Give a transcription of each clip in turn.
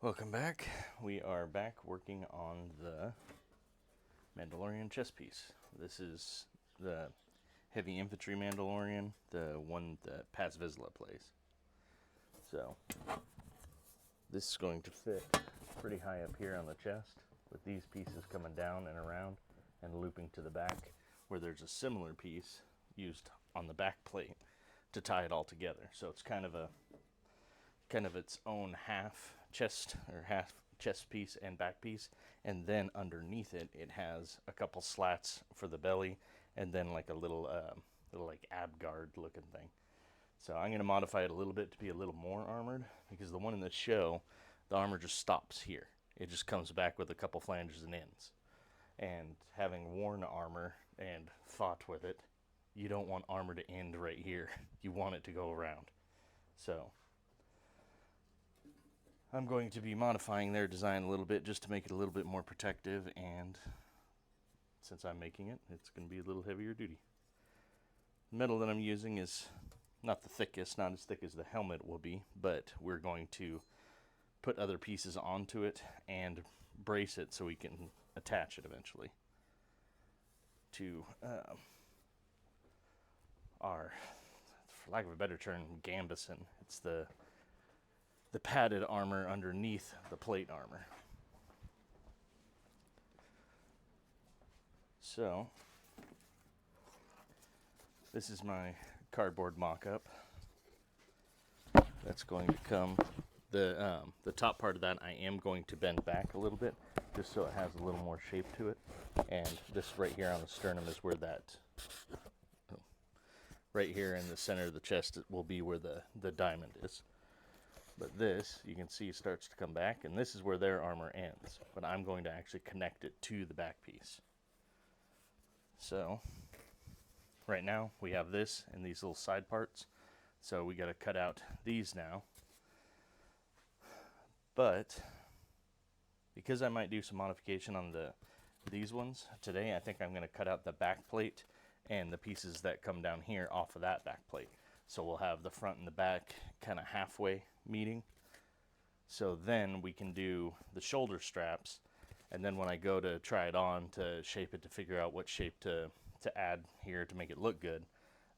Welcome back. We are back working on the Mandalorian chess piece. This is the heavy infantry Mandalorian, the one that Paz Vizsla plays. So, this is going to fit pretty high up here on the chest, with these pieces coming down and around and looping to the back, where there's a similar piece used on the back plate to tie it all together. So it's kind of its own half chest piece and back piece, and then underneath it has a couple slats for the belly, and then like a little like ab guard looking thing. So I'm going to modify it a little bit to be a little more armored, because the one in the show, the armor just stops here. It just comes back with a couple flanges and ends. And having worn armor and fought with it, you don't want armor to end right here. You want it to go around. So I'm going to be modifying their design a little bit just to make it a little bit more protective, and since I'm making it, it's going to be a little heavier duty. The metal that I'm using is not the thickest, not as thick as the helmet will be, but we're going to put other pieces onto it and brace it so we can attach it eventually to our, for lack of a better term, gambeson. It's the padded armor underneath the plate armor. So, this is my cardboard mock-up. That's going to come. The top part of that I am going to bend back a little bit, just so it has a little more shape to it. And this right here on the sternum is where that, right here in the center of the chest will be where the diamond is. But this, you can see, starts to come back, and this is where their armor ends. But I'm going to actually connect it to the back piece. So, right now, we have this and these little side parts. So we got to cut out these now. But, because I might do some modification on these ones today, I think I'm going to cut out the back plate and the pieces that come down here off of that back plate. So we'll have the front and the back kind of halfway meeting. So then we can do the shoulder straps, and then when I go to try it on to shape it, to figure out what shape to add here to make it look good,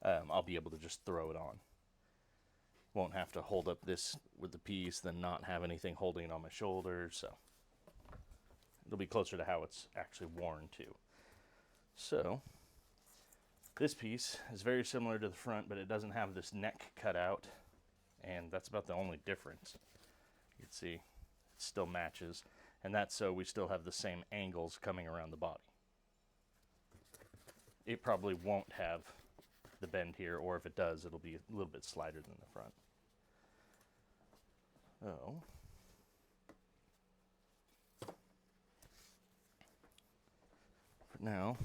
I'll be able to just throw it on. Won't have to hold up this with the piece, then not have anything holding it on my shoulders, so it'll be closer to how it's actually worn too. So this piece is very similar to the front, but it doesn't have this neck cut out, and that's about the only difference. You can see it still matches, and that's so we still have the same angles coming around the body. It probably won't have the bend here, or if it does, it'll be a little bit slighter than the front. Oh. For now,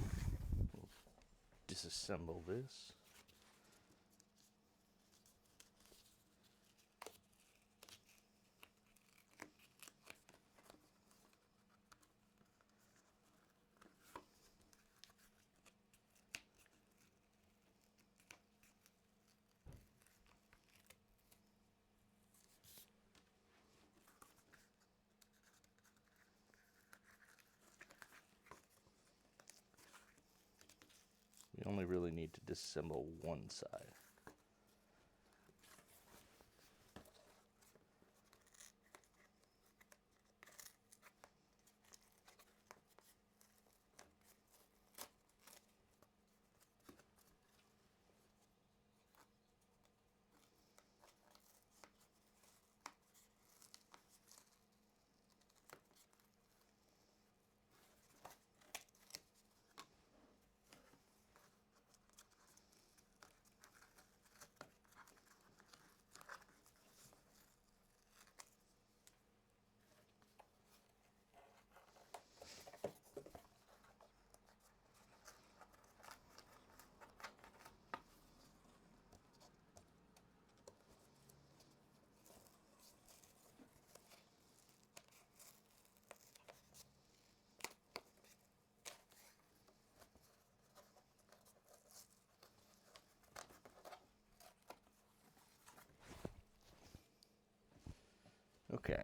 we'll disassemble this. We only really need to disassemble one side. Okay.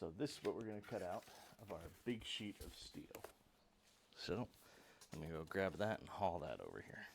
So this is what we're going to cut out of our big sheet of steel. So let me go grab that and haul that over here.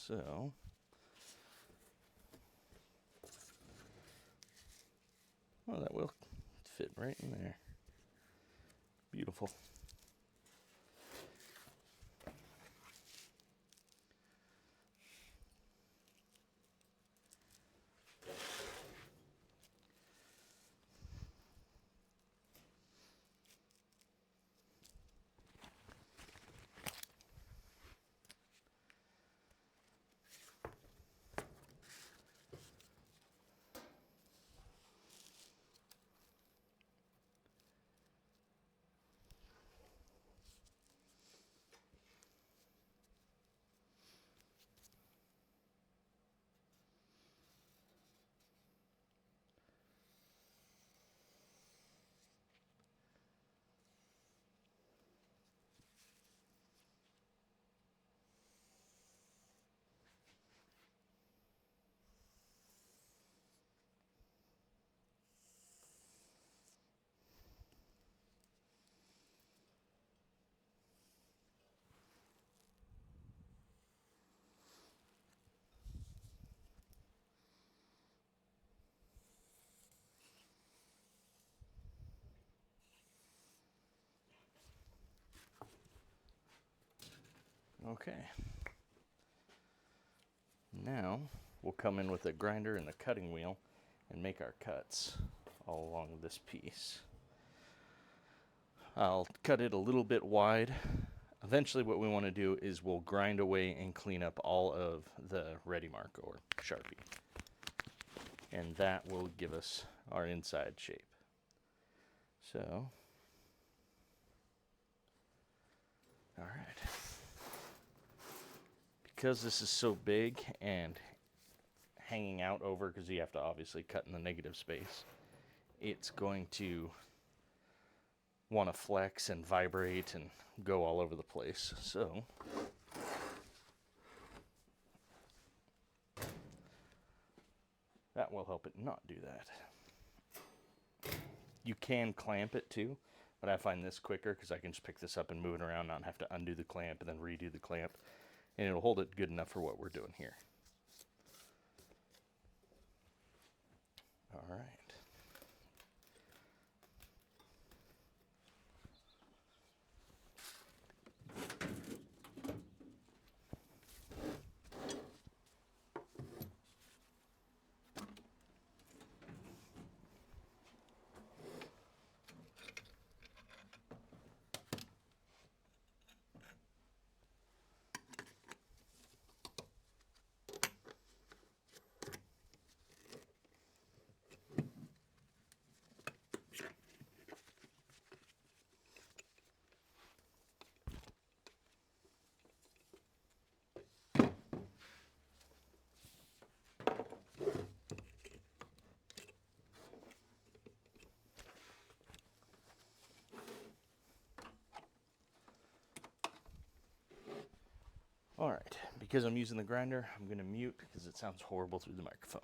So, well, that will fit right in there. Beautiful. Okay. Now we'll come in with a grinder and a cutting wheel and make our cuts all along this piece. I'll cut it a little bit wide. Eventually what we want to do is we'll grind away and clean up all of the ready mark or Sharpie. And that will give us our inside shape. So, all right. Because this is so big and hanging out over, because you have to obviously cut in the negative space, it's going to want to flex and vibrate and go all over the place. So that will help it not do that. You can clamp it too, but I find this quicker because I can just pick this up and move it around, not have to undo the clamp and then redo the clamp. And it'll hold it good enough for what we're doing here. All right. All right, because I'm using the grinder, I'm going to mute because it sounds horrible through the microphone.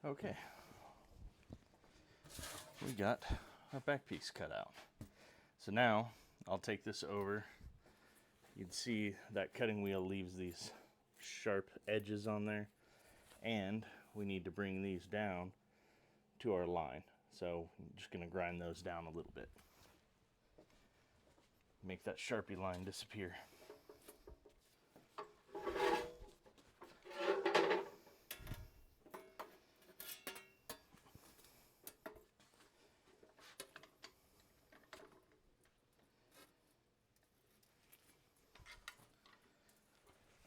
Okay, we got our back piece cut out. So now I'll take this over. You'd see that cutting wheel leaves these sharp edges on there, and we need to bring these down to our line. So I'm just going to grind those down a little bit. Make that Sharpie line disappear.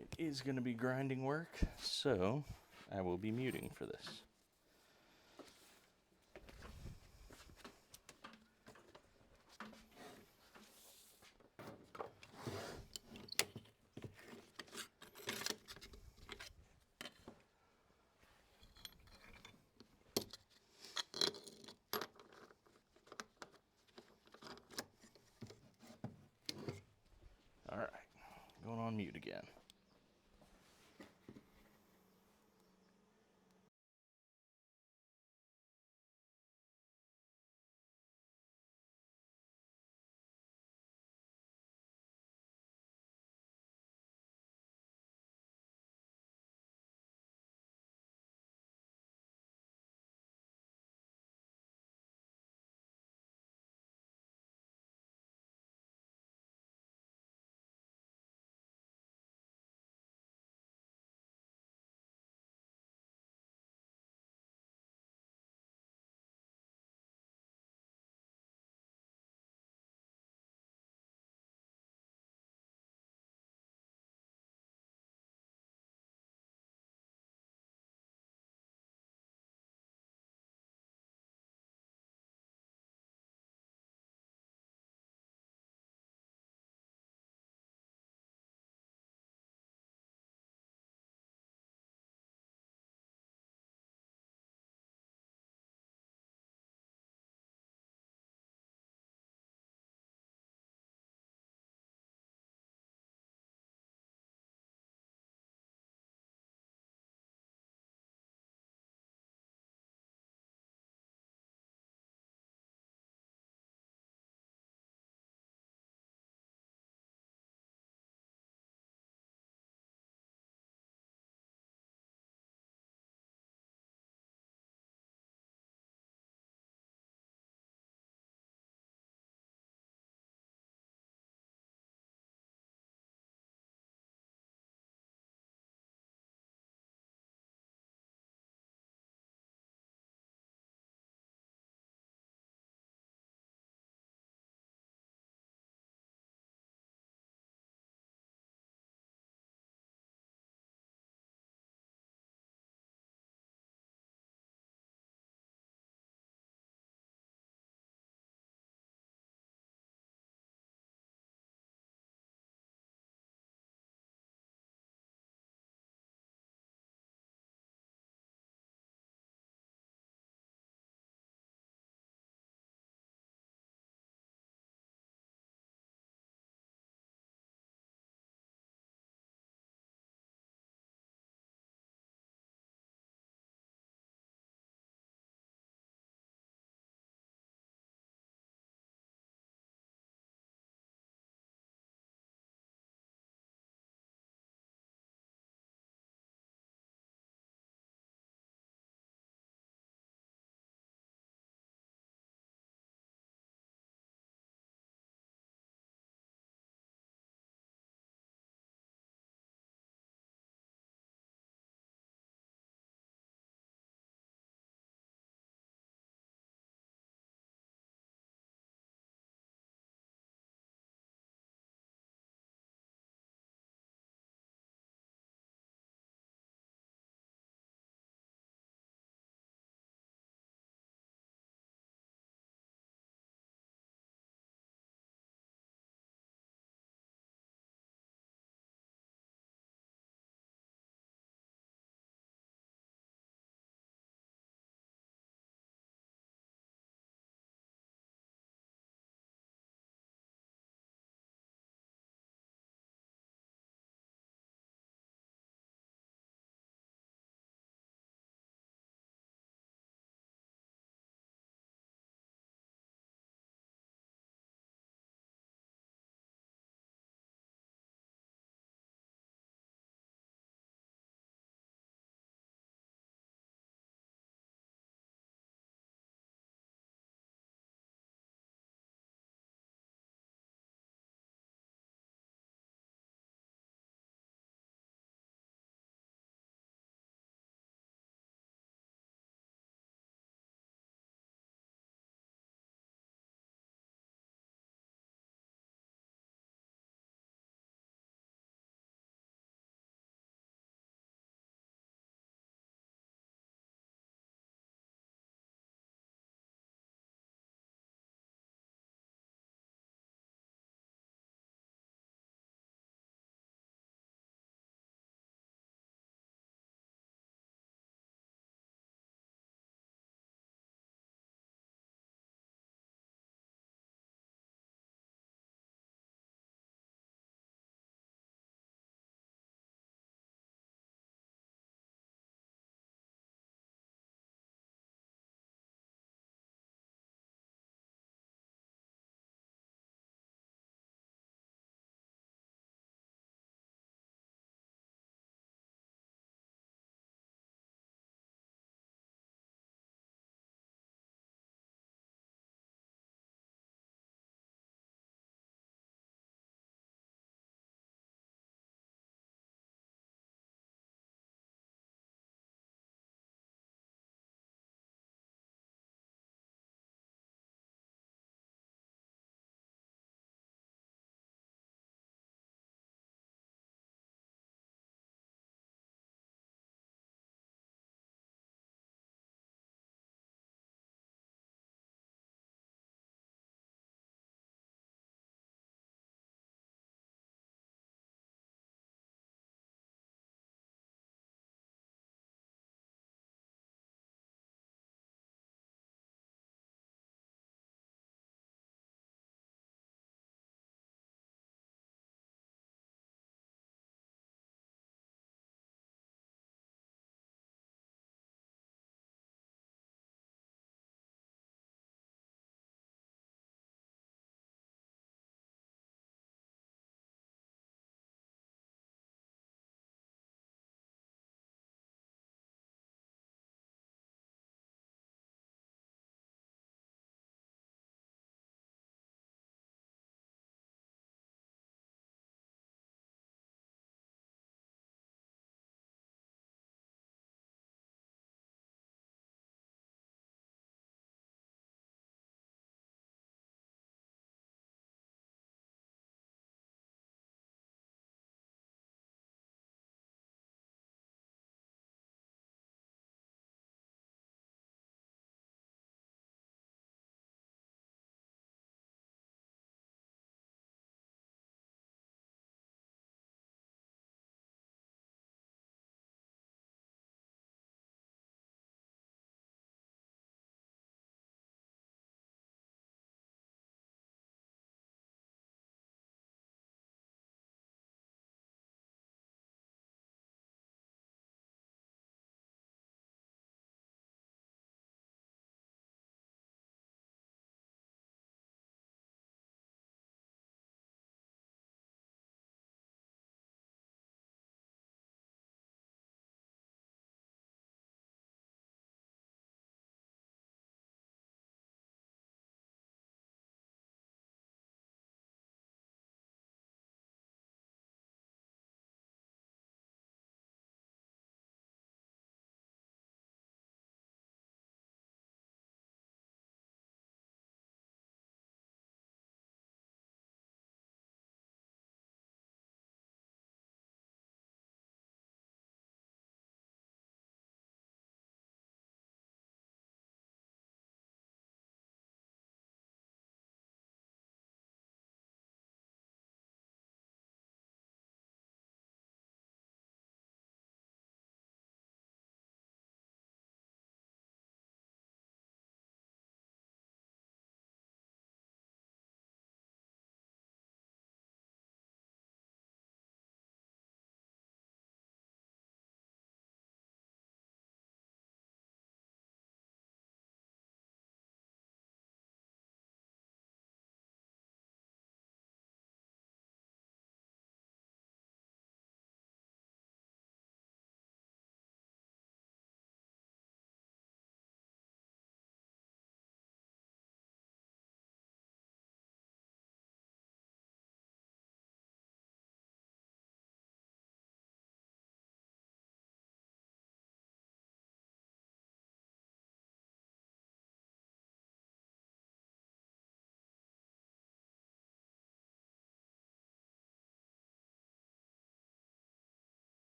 It is going to be grinding work, so I will be muting for this. All right, going on mute again.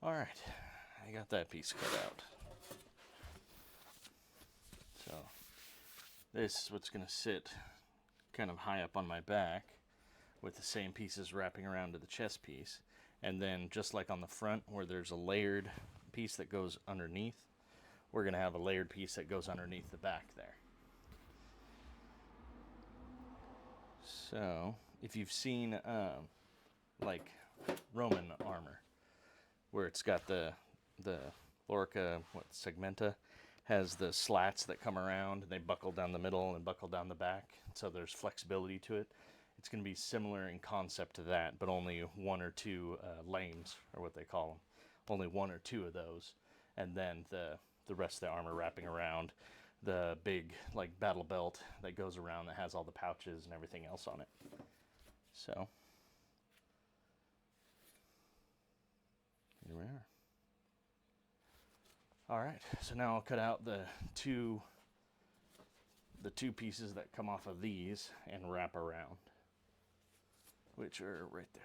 Alright, I got that piece cut out. So, this is what's going to sit kind of high up on my back with the same pieces wrapping around to the chest piece. And then just like on the front where there's a layered piece that goes underneath, we're going to have a layered piece that goes underneath the back there. So, if you've seen like Roman armor, where it's got the Lorica, segmenta, has the slats that come around and they buckle down the middle and buckle down the back, so there's flexibility to it. It's going to be similar in concept to that, but only one or two lanes, or what they call them. Only one or two of those, and then the rest of the armor wrapping around the big like battle belt that goes around that has all the pouches and everything else on it. So here we are. All right, so now I'll cut out the two pieces that come off of these and wrap around, which are right there.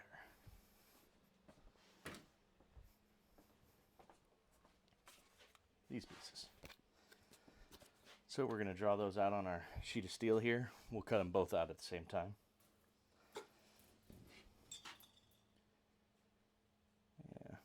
These pieces. So we're going to draw those out on our sheet of steel here. We'll cut them both out at the same time. Yeah.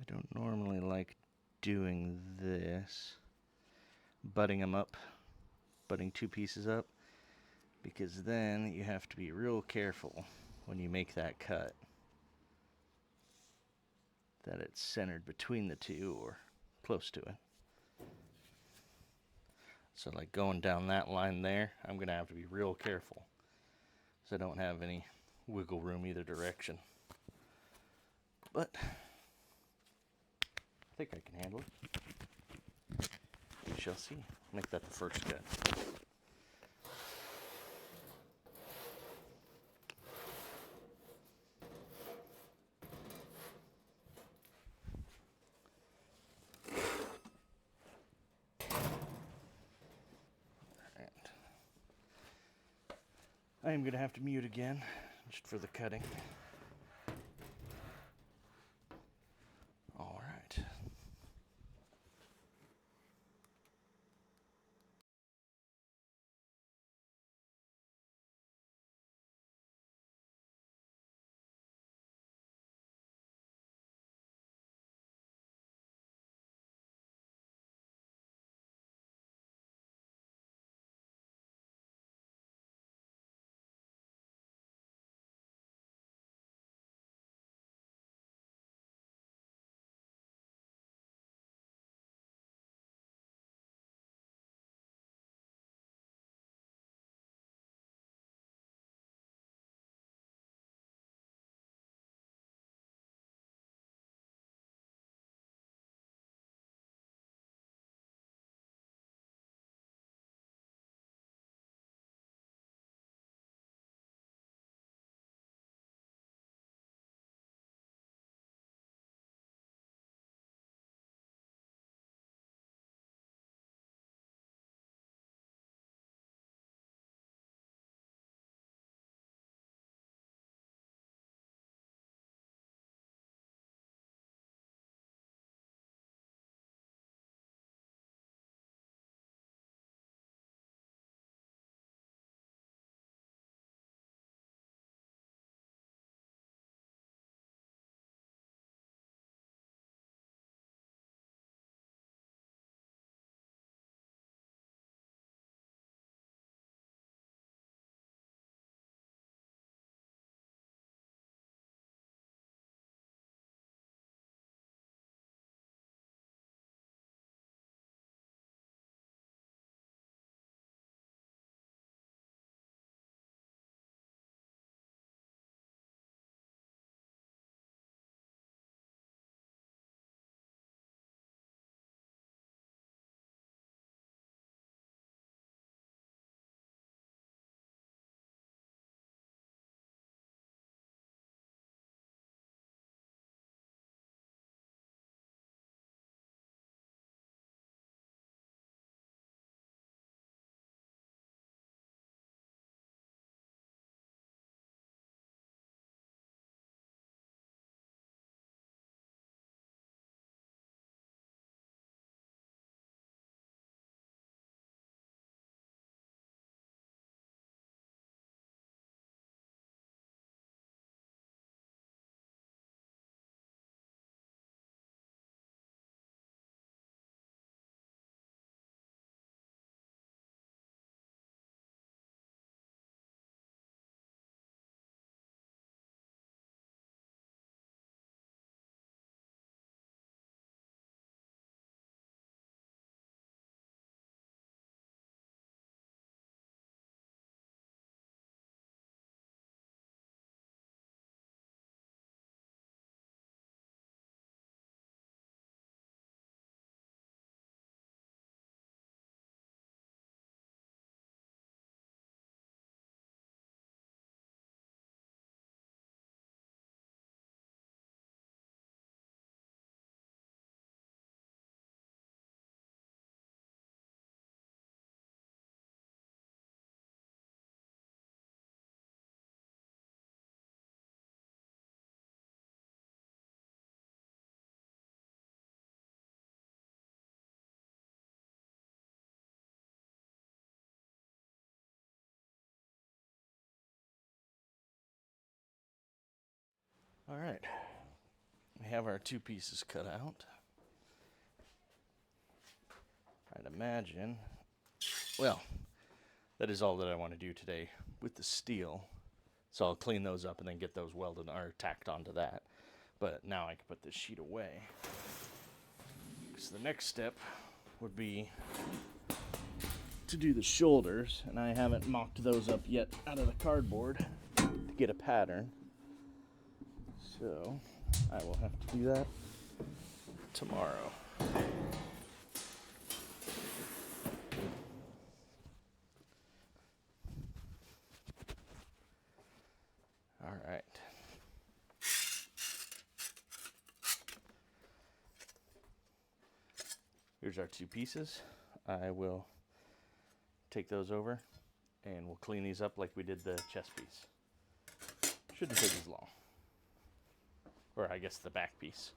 I don't normally like doing this, butting them up, butting two pieces up, because then you have to be real careful when you make that cut that it's centered between the two or close to it. So like going down that line there, I'm going to have to be real careful so I don't have any wiggle room either direction. But I think I can handle it. We shall see. Make that the first cut. I am going to have to mute again, just for the cutting. All right, we have our two pieces cut out. I'd imagine, well, that is all that I want to do today with the steel. So I'll clean those up and then get those welded or tacked onto that. But now I can put this sheet away. So the next step would be to do the shoulders, and I haven't mocked those up yet out of the cardboard to get a pattern. So I will have to do that tomorrow. All right. Here's our two pieces. I will take those over and we'll clean these up like we did the chest piece. Shouldn't take as long. Or I guess the back piece.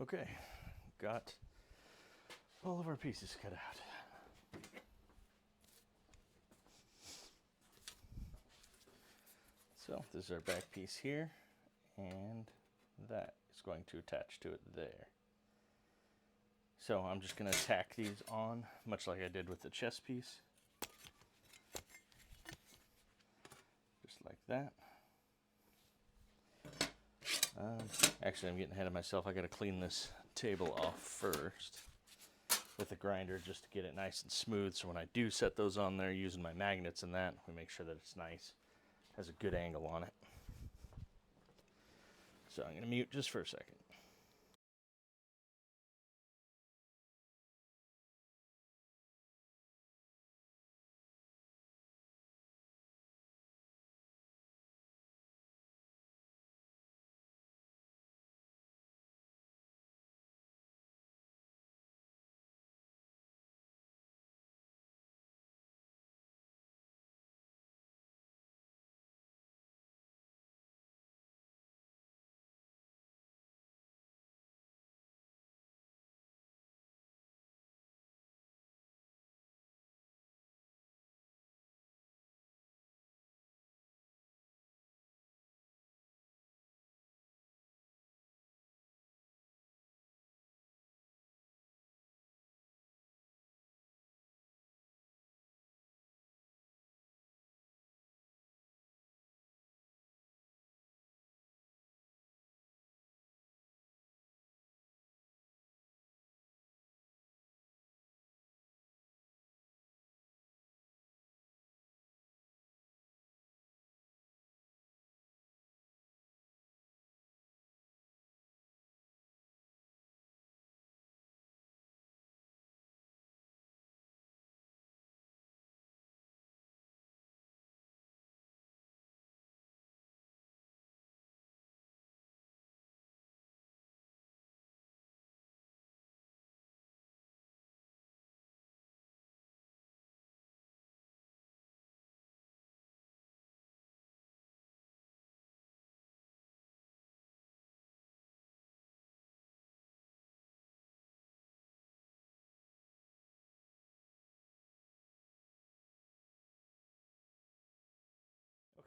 Okay, got all of our pieces cut out. So this is our back piece here, and that is going to attach to it there. So I'm just going to tack these on, much like I did with the chest piece. Just like that. Actually, I'm getting ahead of myself. I got to clean this table off first with a grinder just to get it nice and smooth. So when I do set those on there using my magnets and that, we make sure that it's nice, has a good angle on it. So I'm going to mute just for a second.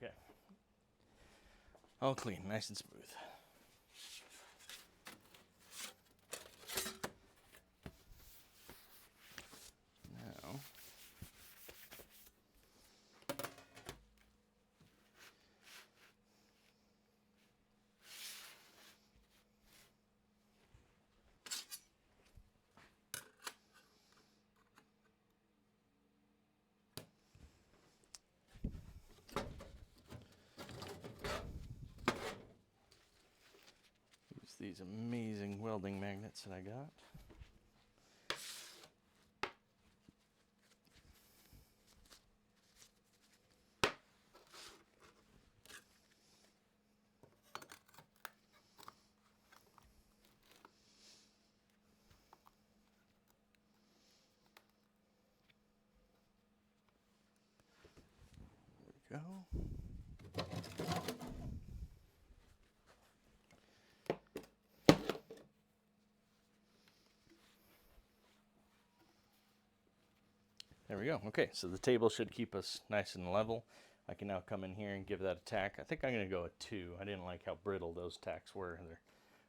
Okay. All clean, nice and smooth. Now, use these amazing welding magnets that I got. There we go. There we go. Okay, so the table should keep us nice and level. I can now come in here and give that a tack. I think I'm going to go with 2. I didn't like how brittle those tacks were. They're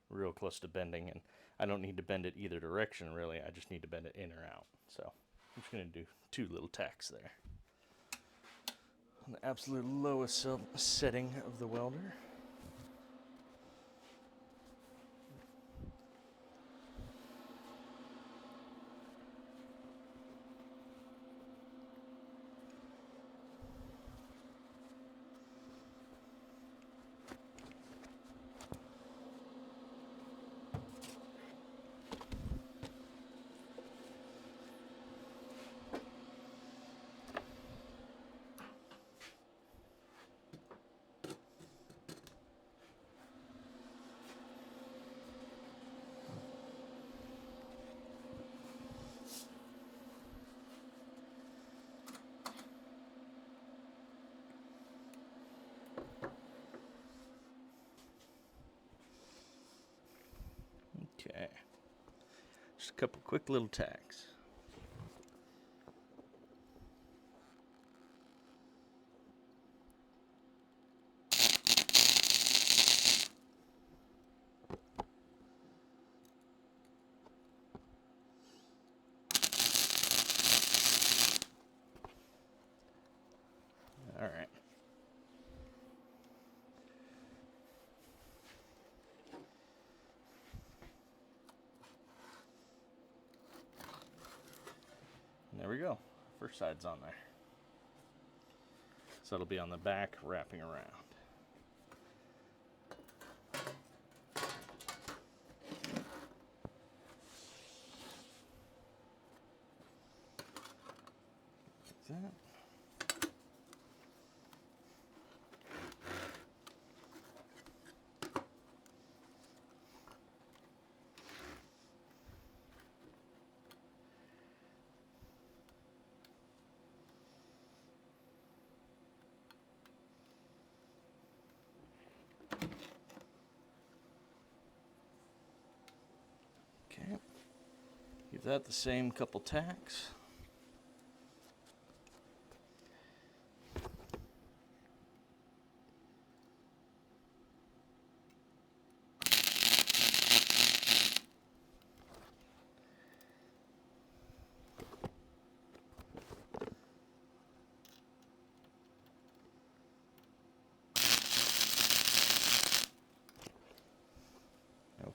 real close to bending, and I don't need to bend it either direction, really. I just need to bend it in or out. So I'm just going to do 2 little tacks there. On the absolute lowest setting of the welder. Okay. Just a couple quick little tacks. All right. There we go. First side's on there. So it'll be on the back, wrapping around. Like that. Okay. Give that the same couple tacks.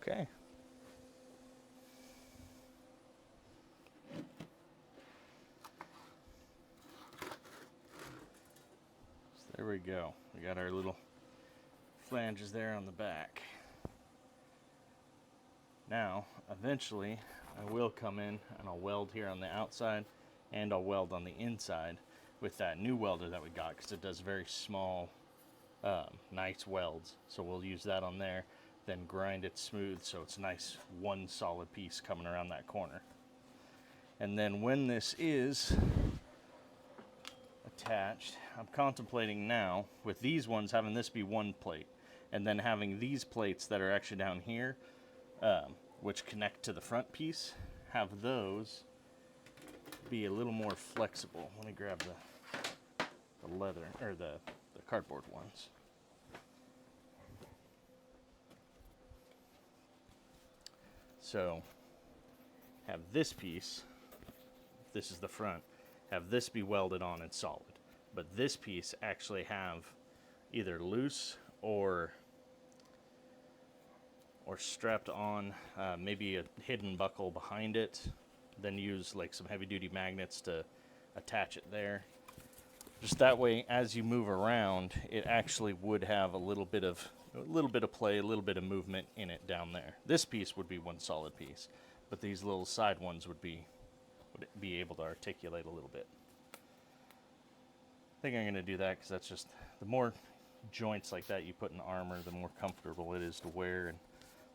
Okay. So there we go. We got our little flanges there on the back. Now, eventually, I will come in and I'll weld here on the outside and I'll weld on the inside with that new welder that we got because it does very small, nice welds. So we'll use that on there, then grind it smooth so it's nice one solid piece coming around that corner. And then when this is attached, I'm contemplating now with these ones having this be one plate and then having these plates that are actually down here, which connect to the front piece, have those be a little more flexible. Let me grab the leather or the cardboard ones. So have this piece, this is the front, have this be welded on and solid, but this piece actually have either loose or strapped on, maybe a hidden buckle behind it, then use like some heavy duty magnets to attach it there. Just that way, as you move around, it actually would have a little bit of play, a little bit of movement in it down there. This piece would be one solid piece, but these little side ones would be able to articulate a little bit. I think I'm going to do that because that's just, the more joints like that you put in armor, the more comfortable it is to wear and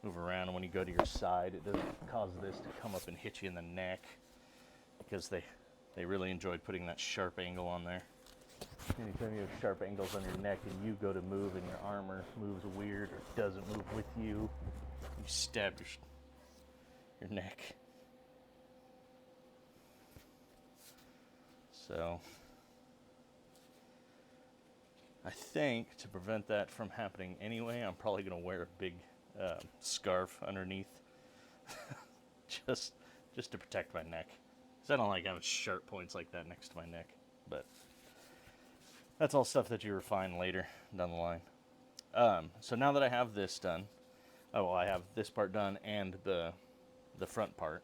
move around. And when you go to your side, it doesn't cause this to come up and hit you in the neck because they really enjoyed putting that sharp angle on there. Anytime you have sharp angles on your neck and you go to move and your armor moves weird or doesn't move with you, you stab your neck. So I think to prevent that from happening anyway, I'm probably going to wear a big scarf underneath just to protect my neck. Because I don't like having sharp points like that next to my neck. But that's all stuff that you refine later down the line. So now that I have this done, I have this part done and the front part.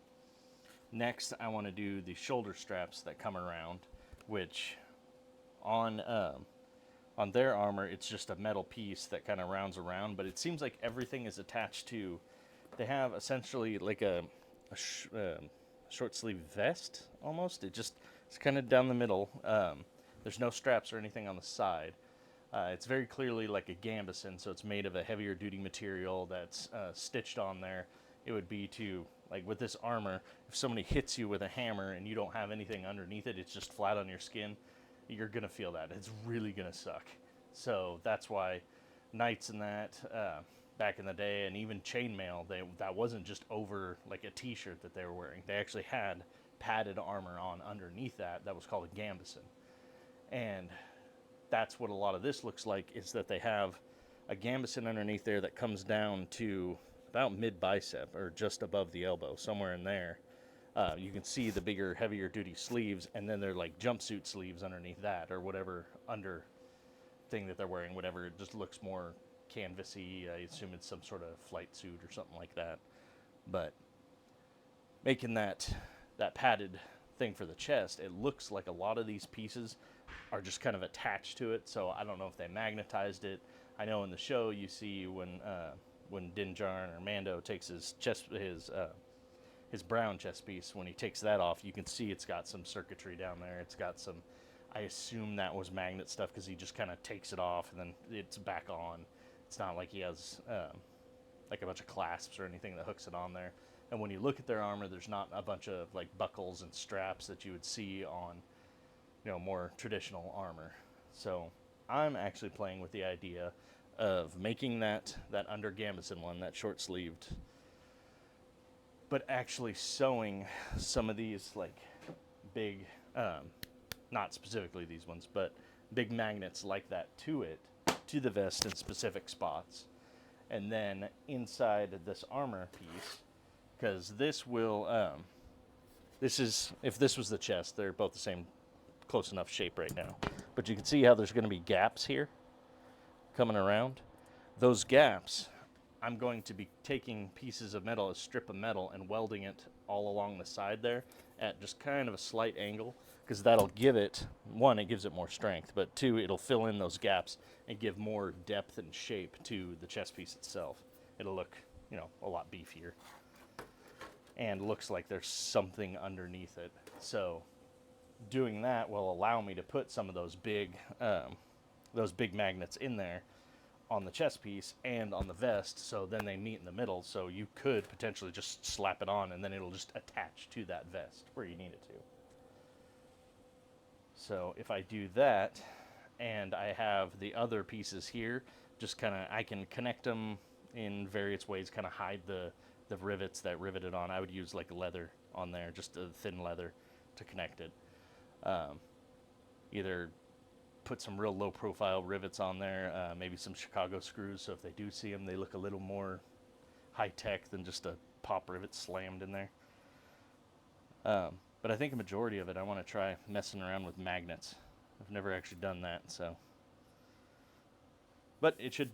Next, I want to do the shoulder straps that come around, which on their armor, it's just a metal piece that kind of rounds around, but it seems like everything is attached to, they have essentially like a short sleeve vest almost. It's kind of down the middle. There's no straps or anything on the side. It's very clearly like a gambeson, so it's made of a heavier duty material that's stitched on there. It would be to, like with this armor, if somebody hits you with a hammer and you don't have anything underneath it, it's just flat on your skin, you're going to feel that. It's really going to suck. So that's why knights and that, back in the day, and even chainmail, that wasn't just over like a t-shirt that they were wearing. They actually had padded armor on underneath that was called a gambeson. And that's what a lot of this looks like, is that they have a gambeson underneath there that comes down to about mid-bicep, or just above the elbow, somewhere in there. You can see the bigger, heavier duty sleeves, and then they're like jumpsuit sleeves underneath that, or whatever under thing that they're wearing, whatever. It just looks more canvasy. I assume it's some sort of flight suit or something like that. But making that padded thing for the chest, it looks like a lot of these pieces are just kind of attached to it. So I don't know if they magnetized it. I know in the show you see when Din Djarin or Mando takes his brown chest piece, when he takes that off, you can see it's got some circuitry down there. It's got some, I assume that was magnet stuff, because he just kind of takes it off and then it's back on. It's not like he has like a bunch of clasps or anything that hooks it on there. And when you look at their armor, there's not a bunch of like buckles and straps that you would see on, you know, more traditional armor. So I'm actually playing with the idea of making that under gambeson one, that short sleeved, but actually sewing some of these like big, not specifically these ones, but big magnets like that to it, to the vest in specific spots. And then inside this armor piece, because this will, if this was the chest, they're both the same, close enough shape right now. But you can see how there's going to be gaps here coming around. Those gaps, I'm going to be taking pieces of metal, a strip of metal, and welding it all along the side there at just kind of a slight angle, because that'll give it, one, it gives it more strength, but two, it'll fill in those gaps and give more depth and shape to the chest piece itself. It'll look, you know, a lot beefier, and looks like there's something underneath it. So doing that will allow me to put some of those big magnets in there on the chest piece and on the vest, so then they meet in the middle. So you could potentially just slap it on and then it'll just attach to that vest where you need it to. So if I do that, and I have the other pieces here, just kind of, I can connect them in various ways, kind of hide the rivets that riveted on. I would use like leather on there, just a thin leather to connect it. Either put some real low profile rivets on there, maybe some Chicago screws, so if they do see them, they look a little more high tech than just a pop rivet slammed in there. But I think a majority of it, I want to try messing around with magnets. I've never actually done that, so. But it should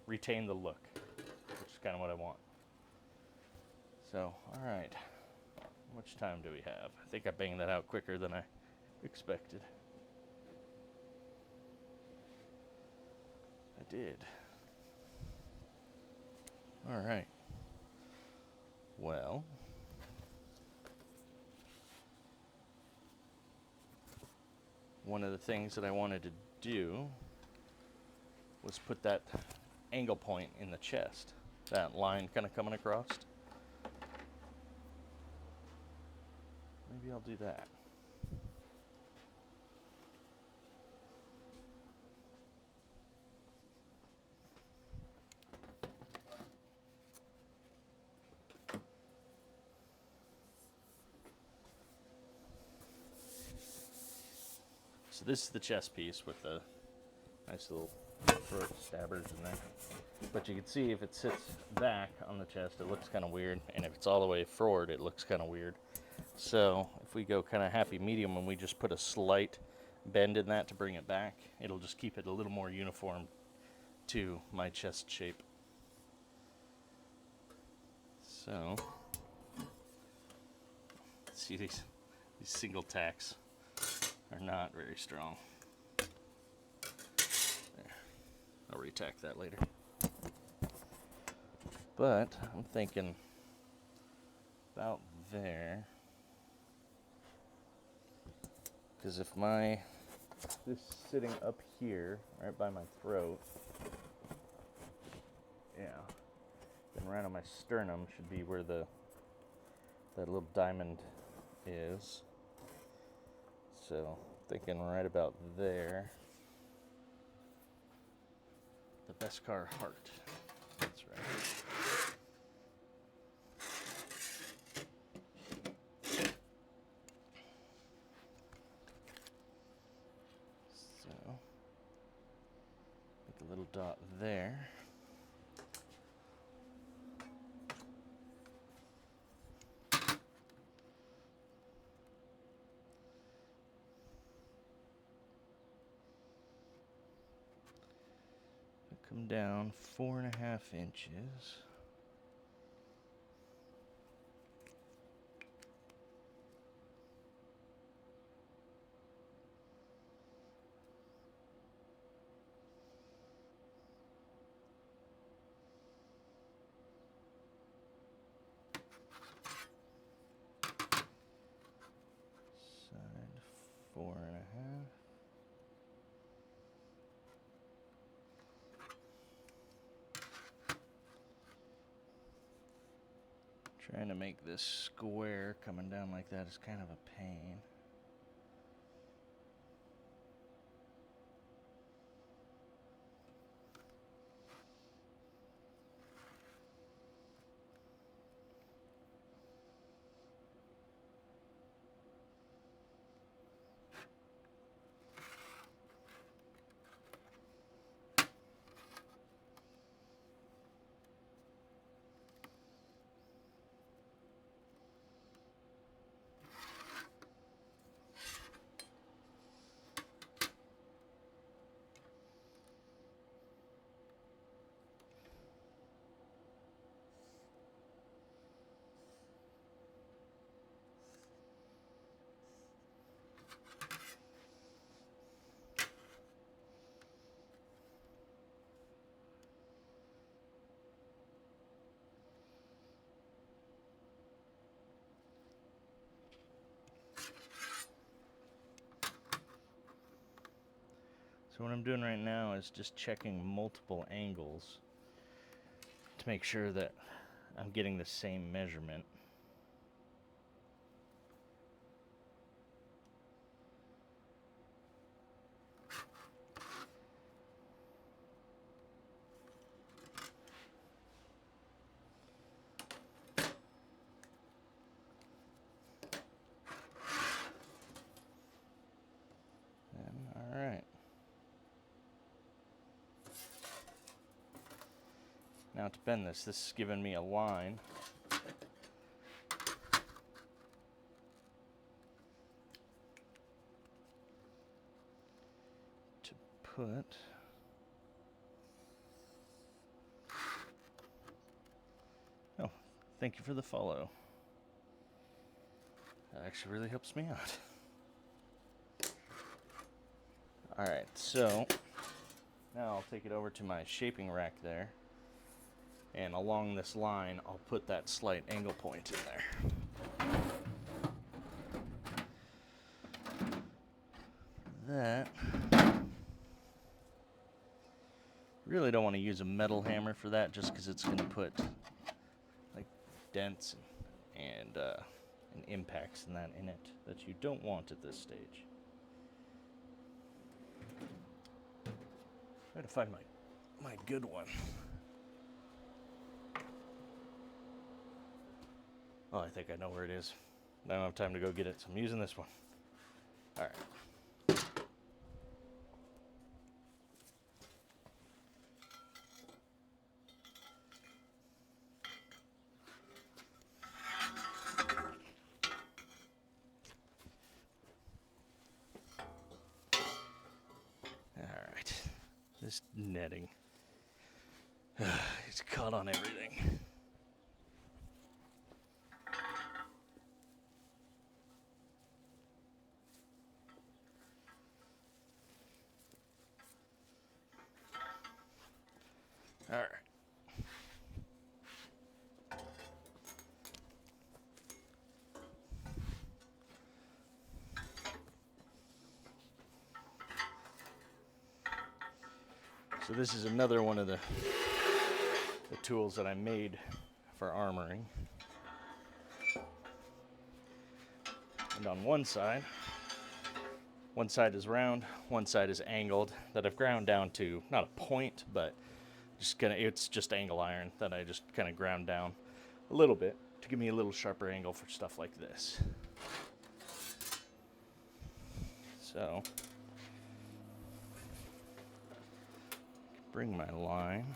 retain the look, which is kind of what I want. So, all right. How much time do we have? I think I banged that out quicker than I expected. I did. All right. Well, one of the things that I wanted to do was put that angle point in the chest, that line kind of coming across. Maybe I'll do that. So this is the chest piece with the nice little throat stabbers in there. But you can see if it sits back on the chest, it looks kind of weird. And if it's all the way forward, it looks kind of weird. So if we go kind of happy medium and we just put a slight bend in that to bring it back, it'll just keep it a little more uniform to my chest shape. So, see these single tacks are not very strong. There. I'll retack that later. But I'm thinking about there. Because if this sitting up here, right by my throat, yeah, then right on my sternum should be where that little diamond is. So, thinking right about there. The Beskar heart. That's right. dot there. Come down 4.5 inches. Side 4.5. Trying to make this square coming down like that is kind of a pain. So what I'm doing right now is just checking multiple angles to make sure that I'm getting the same measurement. All right. Now to bend this is giving me a line. To put oh, thank you for the follow. That actually really helps me out. Alright, so now I'll take it over to my shaping rack there. And along this line, I'll put that slight angle point in there. That, really don't want to use a metal hammer for that, just because it's going to put like dents and impacts and that in it that you don't want at this stage. Try to find my good one. Oh, I think I know where it is. I don't have time to go get it, so I'm using this one. All right. All right. This netting. It's caught on everything. All right. So this is another one of the tools that I made for armoring. And on one side is round, one side is angled, that I've ground down to, not a point, but it's just angle iron that I just kind of ground down a little bit to give me a little sharper angle for stuff like this. So bring my line.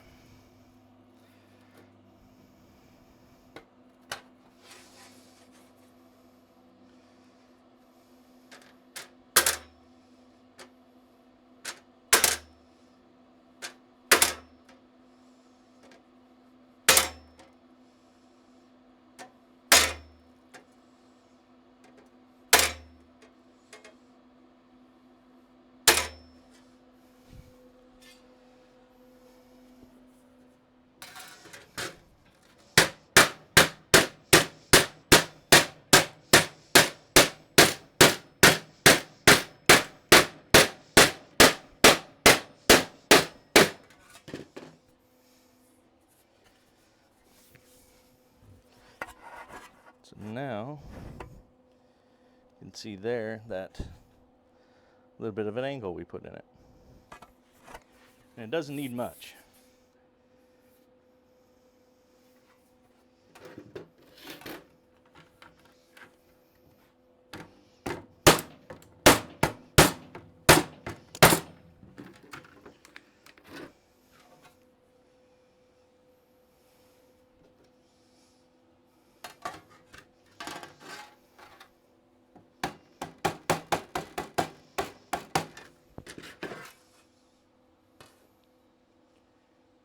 So now, you can see there that little bit of an angle we put in it. And it doesn't need much.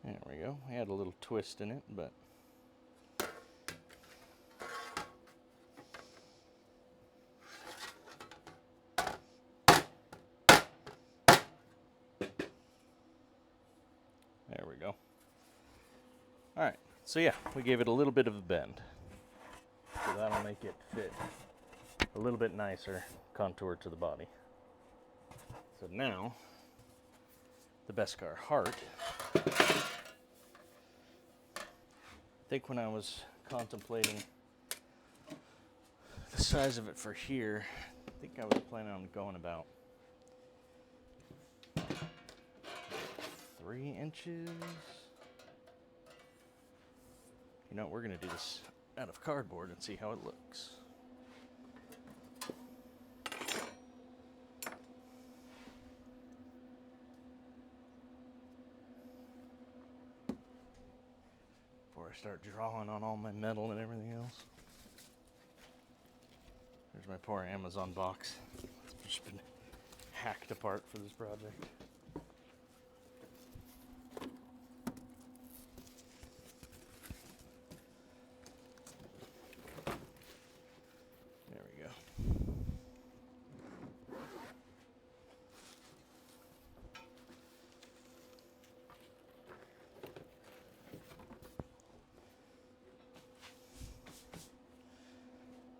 There we go. We had a little twist in it, but there we go. All right, so yeah, we gave it a little bit of a bend. So that'll make it fit a little bit nicer contour to the body. So now, the Beskar heart. I think when I was contemplating the size of it for here, I think I was planning on going about 3 inches. You know, we're going to do this out of cardboard and see how it looks. Before I start drawing on all my metal and everything else. There's my poor Amazon box. It's just been hacked apart for this project. There we go.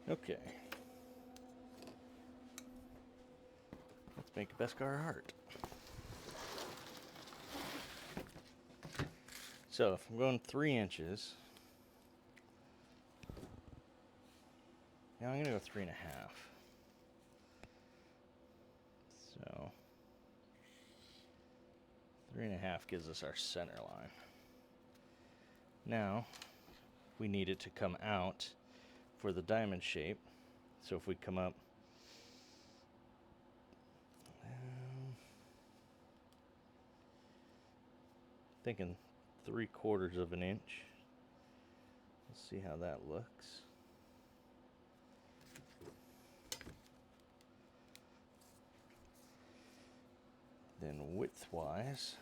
Okay. Let's make a Beskar heart. So if I'm going 3 inches, now I'm going to go 3.5. So 3.5 gives us our center line. Now we need it to come out for the diamond shape. So if we come up thinking 3/4 of an inch. Let's see how that looks. Then width-wise,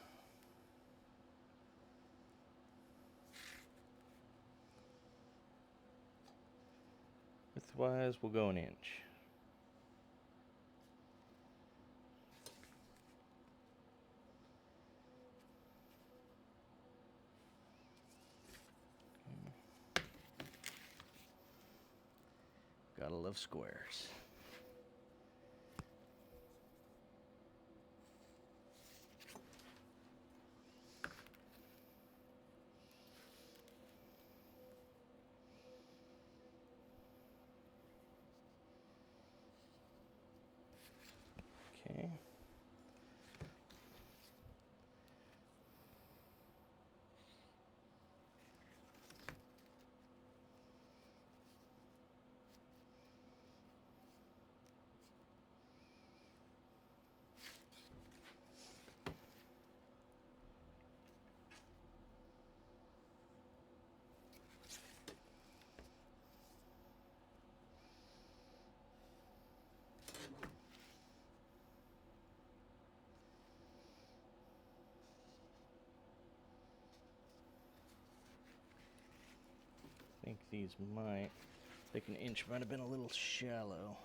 we'll go an inch. Gotta love squares. Okay. think these might, like an inch might have been a little shallow.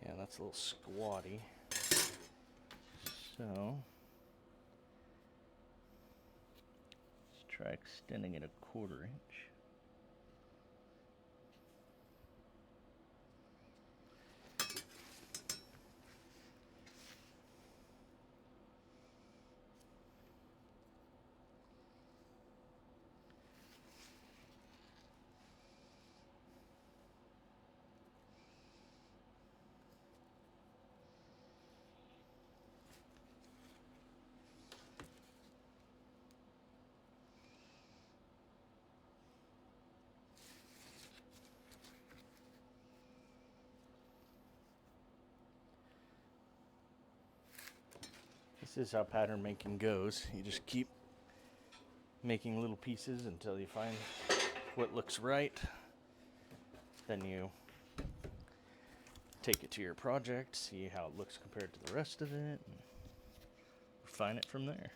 Yeah, that's a little squatty. So, let's try extending it 1/4 inch. This is how pattern making goes. You just keep making little pieces until you find what looks right. Then you take it to your project, see how it looks compared to the rest of it, and refine it from there.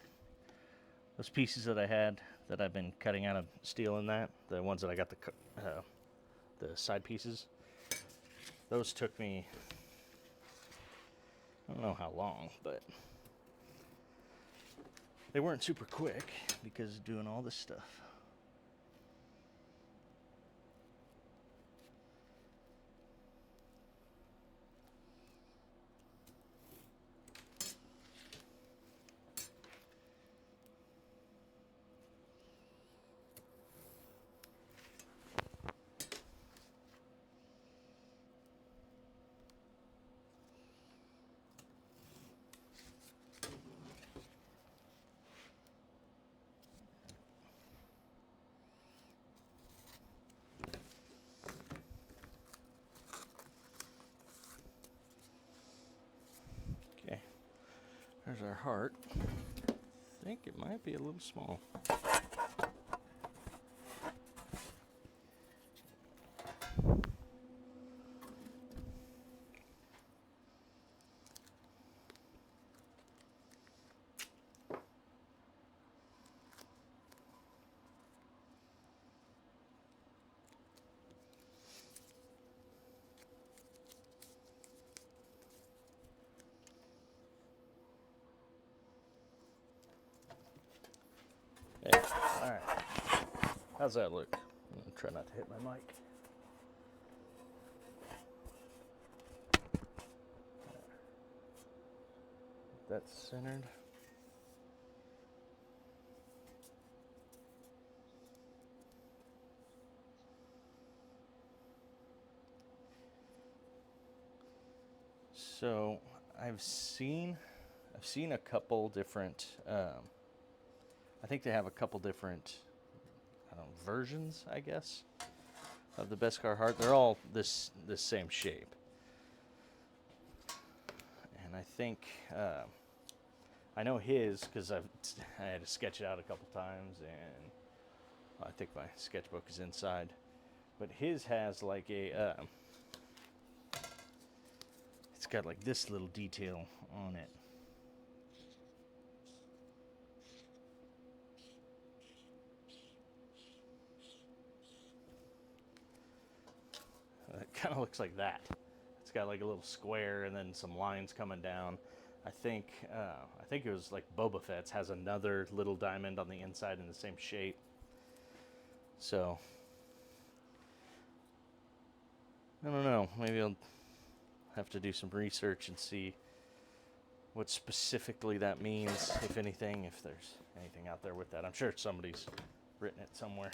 Those pieces that I had that I've been cutting out of steel in that, the ones that I got the side pieces, those took me, I don't know how long, but they weren't super quick because of doing all this stuff. Okay, there's our heart. I think it might be a little small. Hey, all right. How's that look? I'm gonna try not to hit my mic. That's centered. So I've seen a couple different. I think they have a couple different, I don't know, versions, I guess, of the Beskar heart. They're all this same shape, and I think I know his because I had to sketch it out a couple times, and I think my sketchbook is inside. But his has like a, it's got like this little detail on it. It kind of looks like that. It's got like a little square and then some lines coming down. I think it was like Boba Fett's has another little diamond on the inside in the same shape. So I don't know. Maybe I'll have to do some research and see what specifically that means, if anything, if there's anything out there with that. I'm sure somebody's written it somewhere.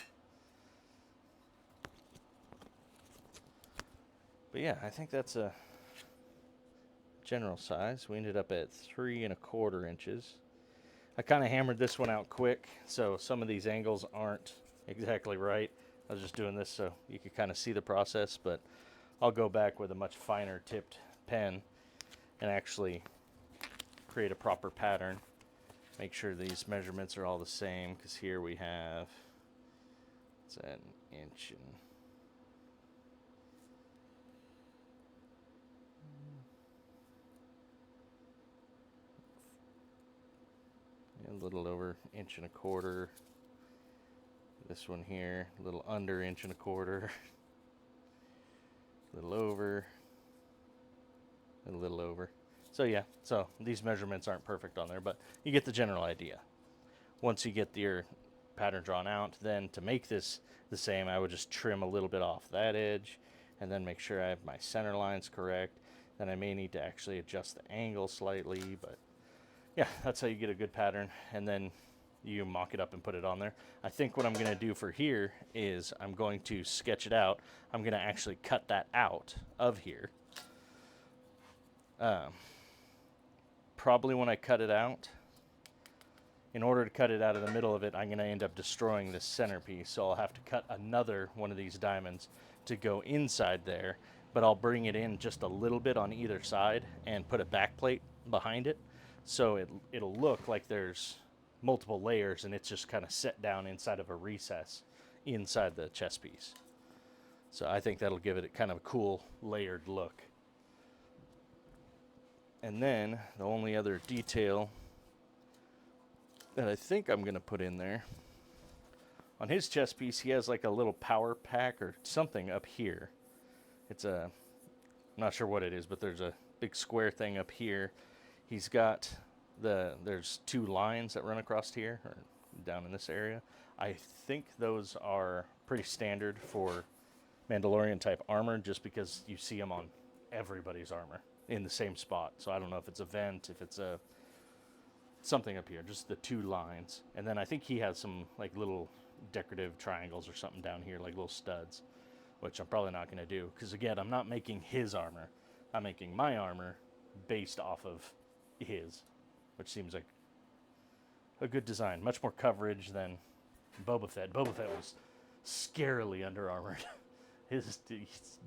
But yeah, I think that's a general size. We ended up at 3 1/4 inches. I kind of hammered this one out quick, so some of these angles aren't exactly right. I was just doing this so you could kind of see the process, but I'll go back with a much finer tipped pen and actually create a proper pattern. Make sure these measurements are all the same, because here we have, it's an inch and a little over 1.25 inches. This one here, a little under 1.25 inches. A little over, a little over. So yeah, so these measurements aren't perfect on there, but you get the general idea. Once you get your pattern drawn out, then to make this the same, I would just trim a little bit off that edge and then make sure I have my center lines correct. Then I may need to actually adjust the angle slightly, but yeah, that's how you get a good pattern. And then you mock it up and put it on there. I think what I'm going to do for here is I'm going to sketch it out. I'm going to actually cut that out of here. Probably when I cut it out, in order to cut it out of the middle of it, I'm going to end up destroying this centerpiece. So I'll have to cut another one of these diamonds to go inside there, but I'll bring it in just a little bit on either side and put a back plate behind it. So it'll look like there's multiple layers and it's just kind of set down inside of a recess inside the chess piece. So I think that'll give it kind of a cool layered look. And then the only other detail that I think I'm going to put in there, on his chess piece, he has like a little power pack or something up here. It's I'm not sure what it is, but there's a big square thing up here. He's got there's 2 lines that run across here, or down in this area. I think those are pretty standard for Mandalorian type armor, just because you see them on everybody's armor in the same spot. So I don't know if it's a vent, if it's a something up here, just the 2 lines. And then I think he has some like little decorative triangles or something down here, like little studs, which I'm probably not going to do, because again, I'm not making his armor. I'm making my armor based off of his, which seems like a good design. Much more coverage than Boba Fett. Boba Fett was scarily under-armored. He's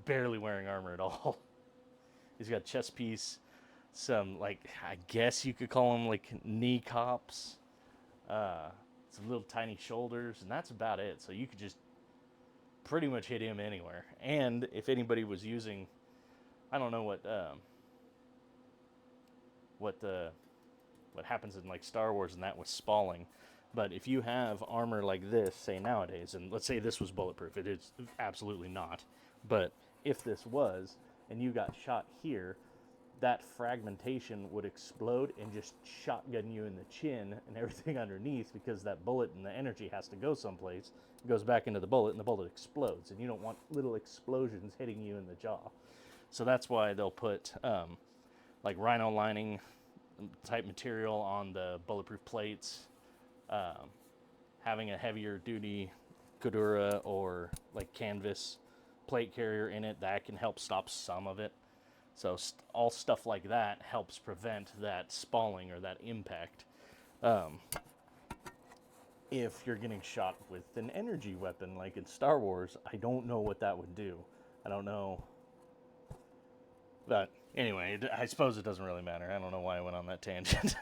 barely wearing armor at all. He's got a chest piece, some, like, I guess you could call them, like, knee cops, some little tiny shoulders, and that's about it. So you could just pretty much hit him anywhere. And if anybody was using, I don't know what happens in like Star Wars and that with spalling, but if you have armor like this, say nowadays, and let's say this was bulletproof, it is absolutely not, but if this was, and you got shot here, that fragmentation would explode and just shotgun you in the chin and everything underneath, because that bullet and the energy has to go someplace. It goes back into the bullet and the bullet explodes, and you don't want little explosions hitting you in the jaw. So that's why they'll put like rhino lining type material on the bulletproof plates, having a heavier duty Cordura or like canvas plate carrier in it that can help stop some of it. So all stuff like that helps prevent that spalling or that impact. If you're getting shot with an energy weapon like in Star Wars, I don't know what that would do. I don't know. But anyway, I suppose it doesn't really matter. I don't know why I went on that tangent.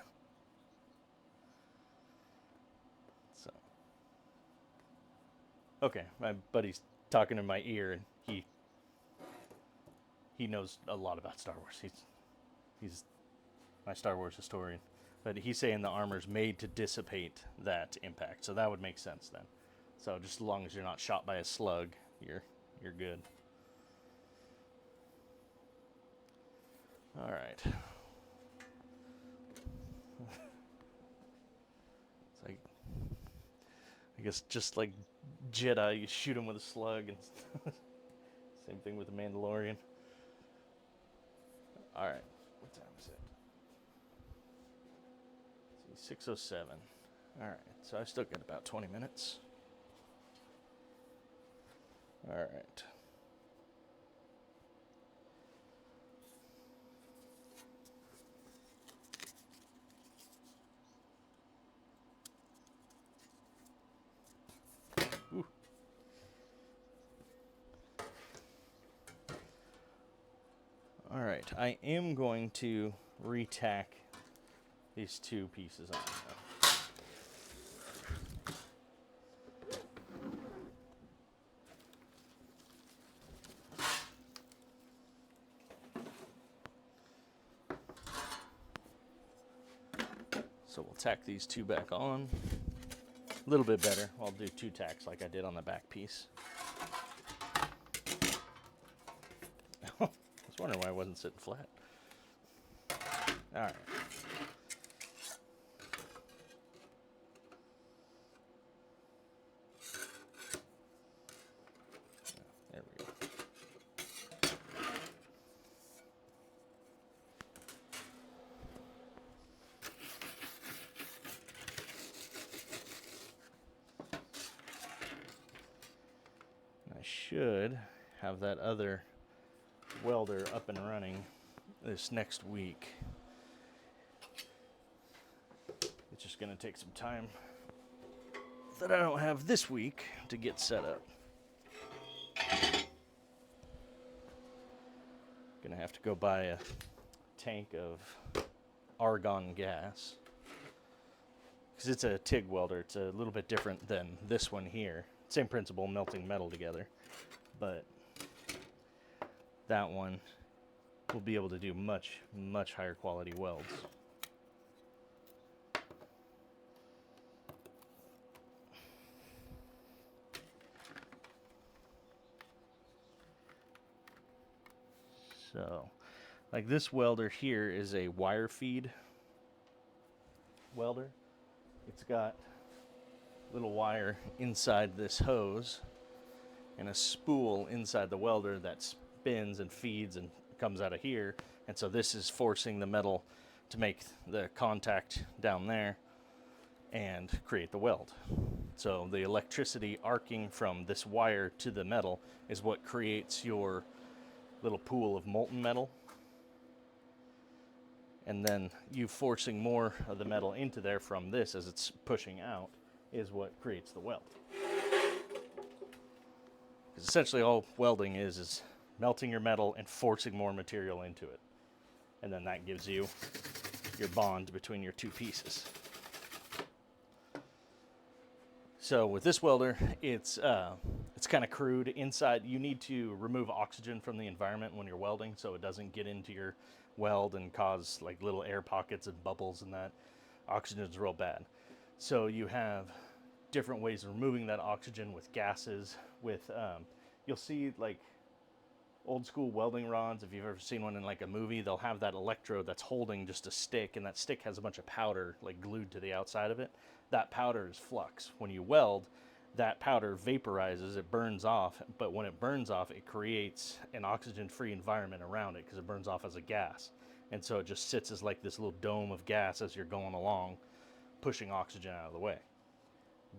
So, okay, my buddy's talking in my ear, and he knows a lot about Star Wars. He's my Star Wars historian. But he's saying the armor's made to dissipate that impact, so that would make sense then. So just as long as you're not shot by a slug, you're good. All right. It's like, I guess just like Jedi, you shoot him with a slug, and same thing with the Mandalorian. All right, what time is it? Let's see, 6:07. All right, so I've still got about 20 minutes. All right. Ooh. All right, I am going to retack these 2 pieces on now. So we'll tack these two back on. A little bit better. I'll do 2 tacks like I did on the back piece. I was wondering why I wasn't sitting flat. All right. There we go. I should have that other welder up and running this next week. It's just going to take some time that I don't have this week to get set up. Gonna have to go buy a tank of argon gas, because it's a TIG welder. It's a little bit different than this one here. Same principle, melting metal together, but that one will be able to do much higher quality welds. So, like this welder here is a wire feed welder. It's got little wire inside this hose and a spool inside the welder that spins and feeds and comes out of here. And so this is forcing the metal to make the contact down there and create the weld. So the electricity arcing from this wire to the metal is what creates your little pool of molten metal, and then you forcing more of the metal into there from this as it's pushing out is what creates the weld. Because essentially all welding is melting your metal and forcing more material into it, and then that gives you your bond between your two pieces. So with this welder, it's kind of crude. Inside, you need to remove oxygen from the environment when you're welding, so it doesn't get into your weld and cause like little air pockets and bubbles and that. Oxygen is real bad. So you have different ways of removing that oxygen with gases. With you'll see like old school welding rods. If you've ever seen one in like a movie, they'll have that electrode that's holding just a stick, and that stick has a bunch of powder like glued to the outside of it. That powder is flux. When you weld, that powder vaporizes, it burns off, but when it burns off, it creates an oxygen-free environment around it because it burns off as a gas. And so it just sits as like this little dome of gas as you're going along, pushing oxygen out of the way.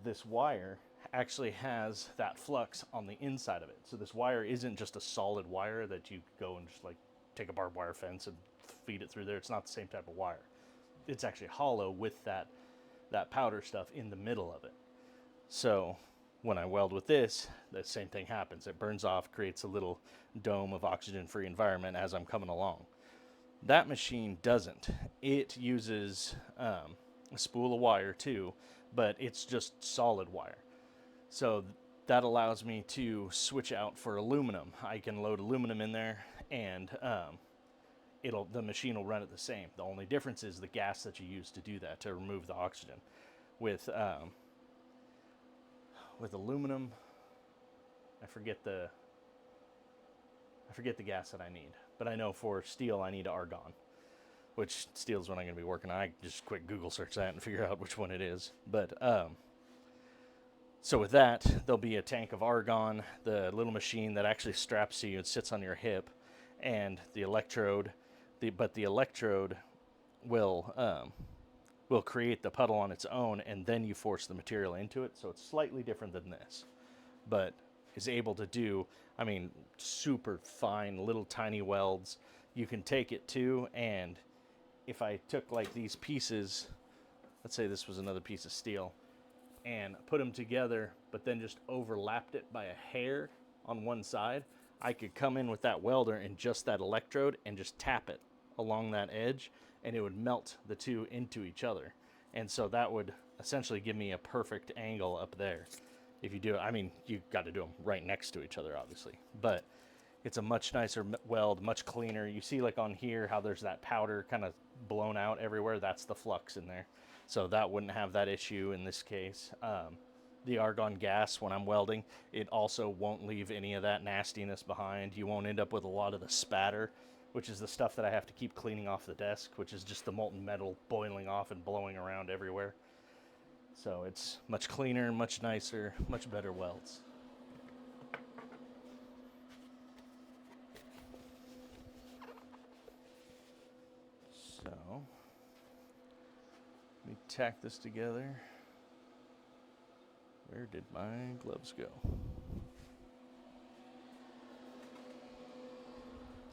This wire actually has that flux on the inside of it. So this wire isn't just a solid wire that you go and just like take a barbed wire fence and feed it through there. It's not the same type of wire. It's actually hollow with that powder stuff in the middle of it. So when I weld with this, the same thing happens. It burns off, creates a little dome of oxygen-free environment as I'm coming along. That machine doesn't. It uses a spool of wire too, but it's just solid wire. So that allows me to switch out for aluminum. I can load aluminum in there, and the machine will run it the same. The only difference is the gas that you use to do that, to remove the oxygen. With aluminum, I forget the gas that I need, but I know for steel I need argon, which steel is what I'm going to be working on. I just quick Google search that and figure out which one it is. But so with that, there'll be a tank of argon, the little machine that actually straps to you and sits on your hip, and the electrode. But the electrode will create the puddle on its own, and then you force the material into it. So it's slightly different than this, but is able to do, I mean, super fine little tiny welds. You can take it to, and if I took like these pieces, let's say this was another piece of steel, and put them together, but then just overlapped it by a hair on one side, I could come in with that welder and just that electrode and just tap it along that edge, and it would melt the two into each other. And so that would essentially give me a perfect angle up there. If you do it, I mean, you got to do them right next to each other, obviously, but it's a much nicer weld, much cleaner. You see like on here how there's that powder kind of blown out everywhere. That's the flux in there. so that wouldn't have that issue in this case. The argon gas, when I'm welding, it also won't leave any of that nastiness behind. You won't end up with a lot of the spatter, which is the stuff that I have to keep cleaning off the desk, which is just the molten metal boiling off and blowing around everywhere. So it's much cleaner, much nicer, much better welds. So, let me tack this together. Where did my gloves go?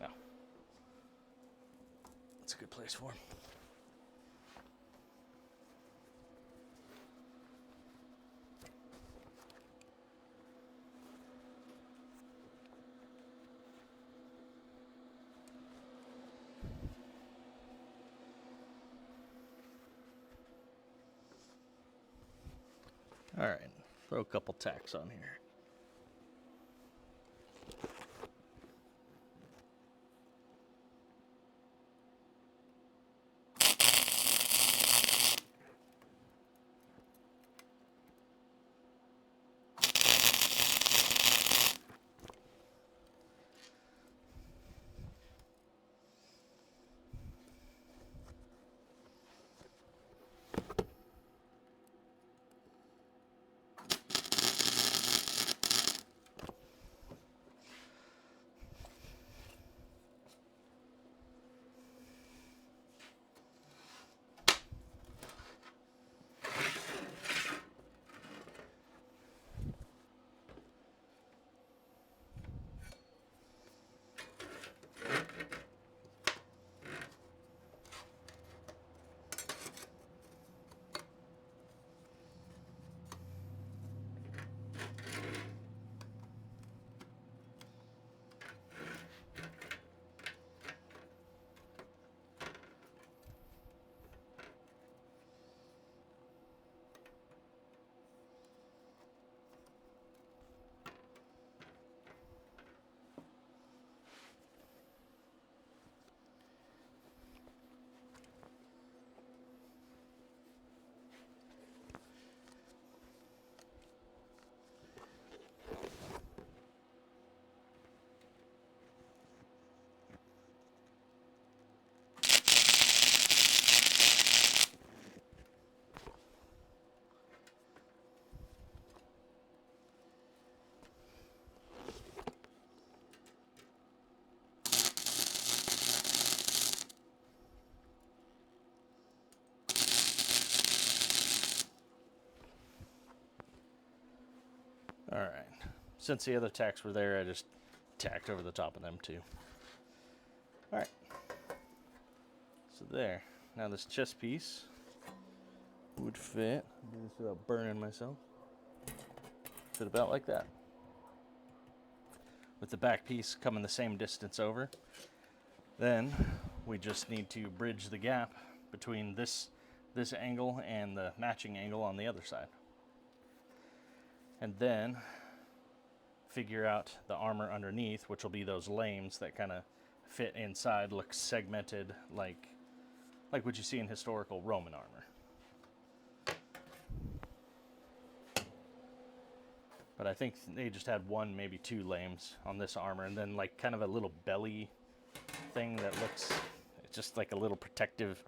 Oh. That's a good place for them. All right, throw a couple tacks on here. All right, since the other tacks were there, I just tacked over the top of them too. All right, so there. Now this chest piece would fit, do this without burning myself, fit about like that. With the back piece coming the same distance over, then we just need to bridge the gap between this angle and the matching angle on the other side. And then figure out the armor underneath, which will be those lames that kind of fit inside, look segmented like what you see in historical Roman armor. But I think they just had one, maybe two lames on this armor, and then like kind of a little belly thing that looks, it's just like a little protective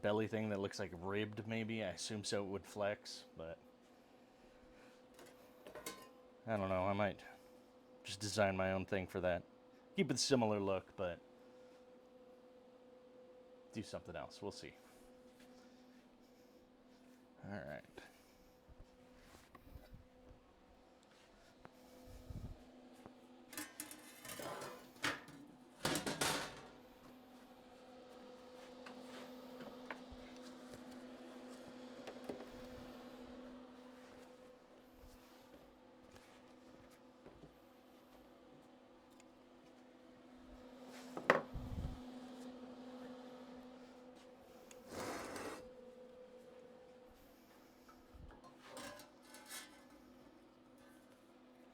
belly thing that looks like ribbed maybe. I assume so it would flex, but I don't know, I might just design my own thing for that. Keep it similar look, but do something else. We'll see. All right.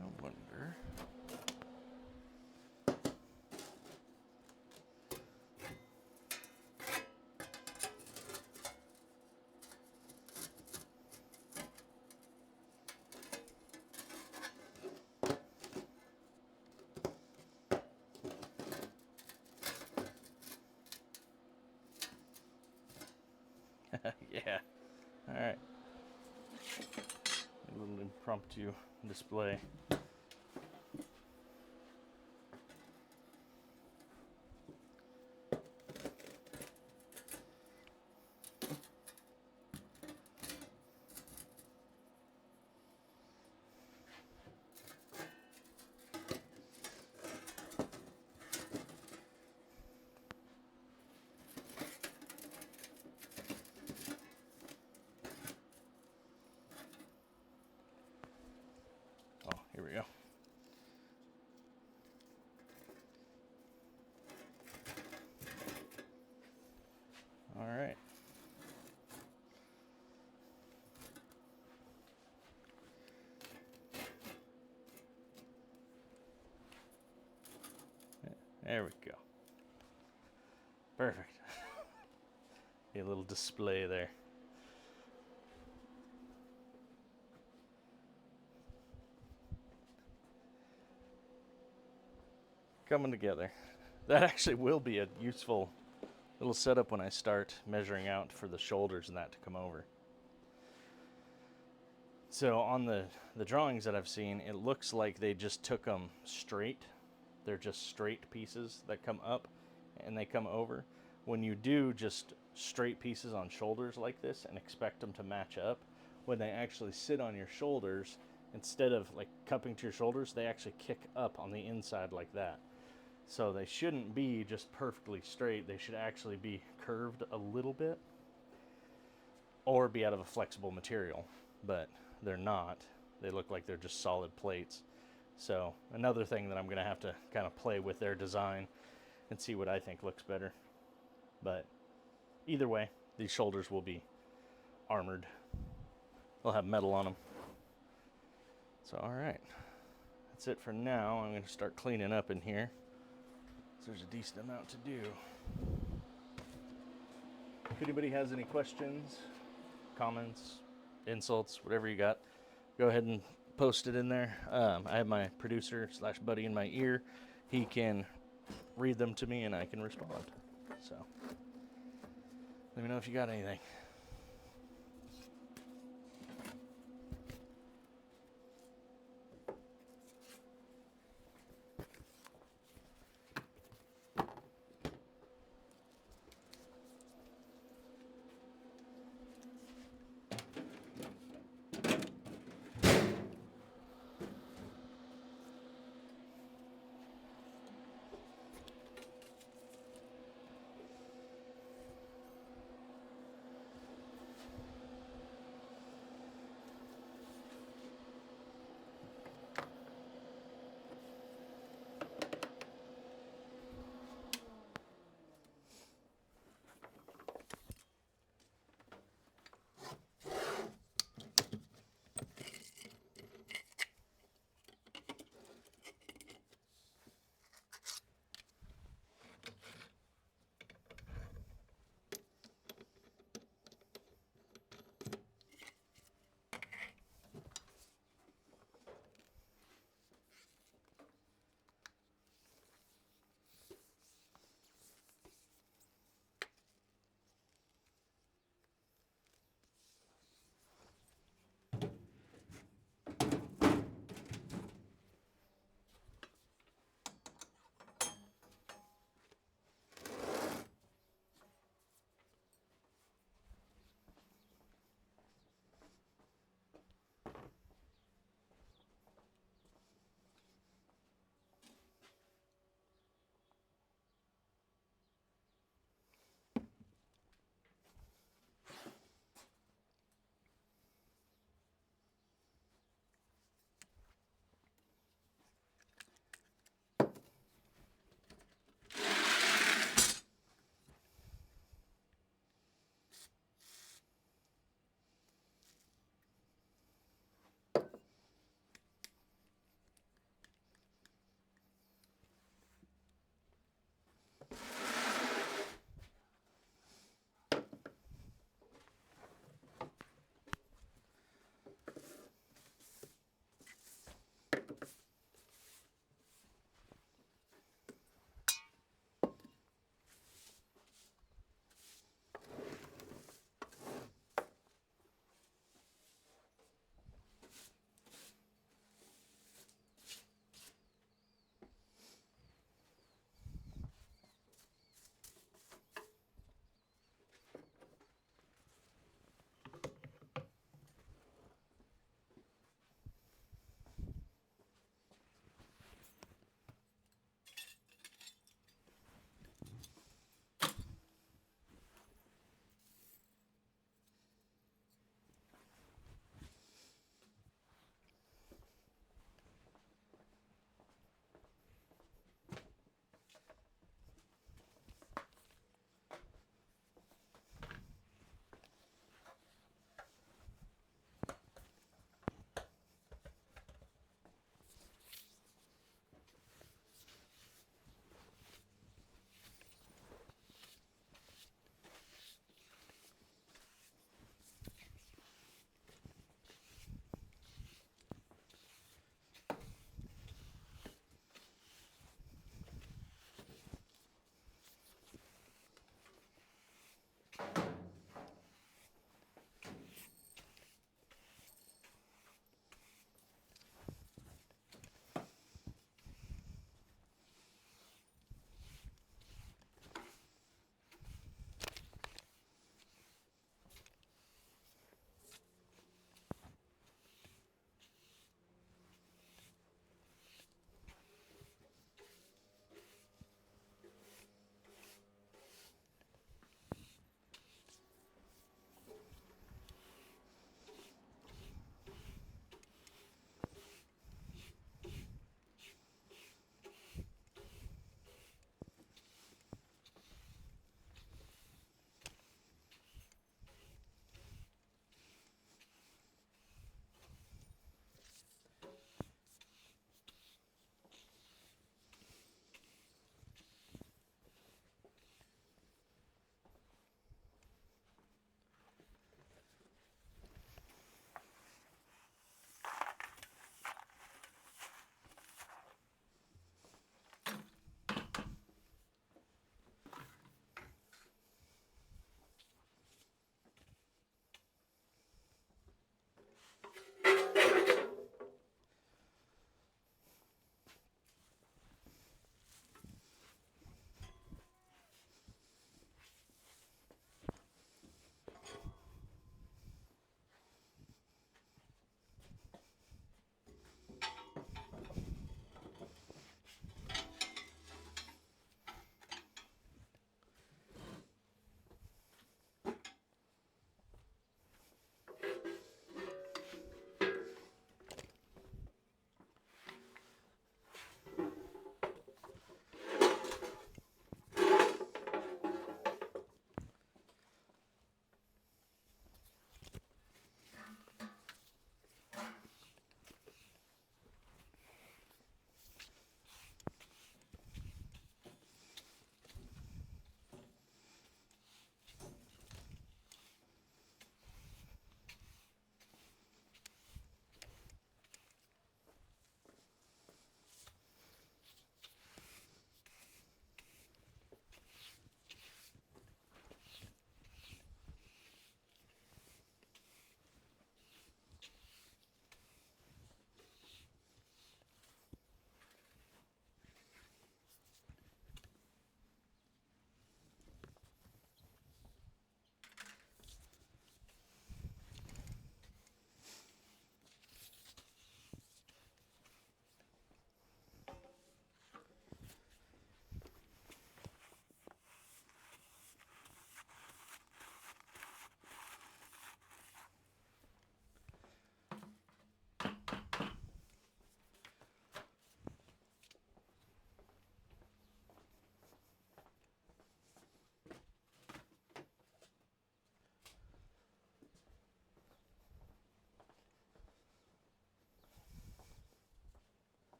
I wonder. A little impromptu display. Oh, here we go. All right. There we go. Perfect. A little display there. Coming together. That actually will be a useful little setup when I start measuring out for the shoulders and that to come over. So on the drawings that I've seen, it looks like they just took them straight. They're just straight pieces that come up and they come over. When you do just straight pieces on shoulders like this and expect them to match up, when they actually sit on your shoulders, instead of like cupping to your shoulders, they actually kick up on the inside like that. So they shouldn't be just perfectly straight. They should actually be curved a little bit or be out of a flexible material, but they're not. They look like they're just solid plates. So another thing that I'm going to have to kind of play with their design and see what I think looks better. But either way, these shoulders will be armored. They'll have metal on them. So all right, that's it for now. I'm going to start cleaning up in here. So there's a decent amount to do. If anybody has any questions, comments, insults, whatever you got, go ahead and post it in there. I have my producer / buddy in my ear. He can read them to me and I can respond. So let me know if you got anything.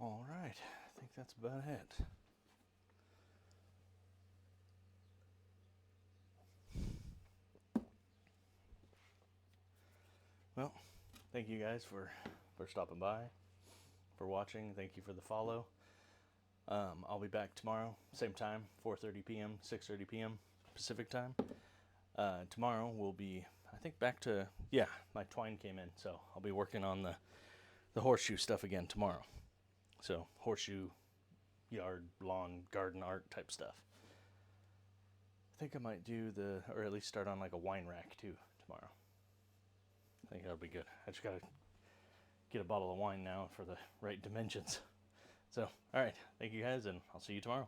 All right, I think that's about it. Well, thank you guys for stopping by, for watching. Thank you for the follow. I'll be back tomorrow, same time, 4:30 p.m., 6:30 p.m. Pacific time. Tomorrow we'll be, I think, back to, yeah, my twine came in, so I'll be working on the horseshoe stuff again tomorrow. So horseshoe, yard, lawn, garden art type stuff. I think I might do or at least start on like a wine rack too tomorrow. I think that'll be good. I just gotta get a bottle of wine now for the right dimensions. So, all right, thank you guys, and I'll see you tomorrow.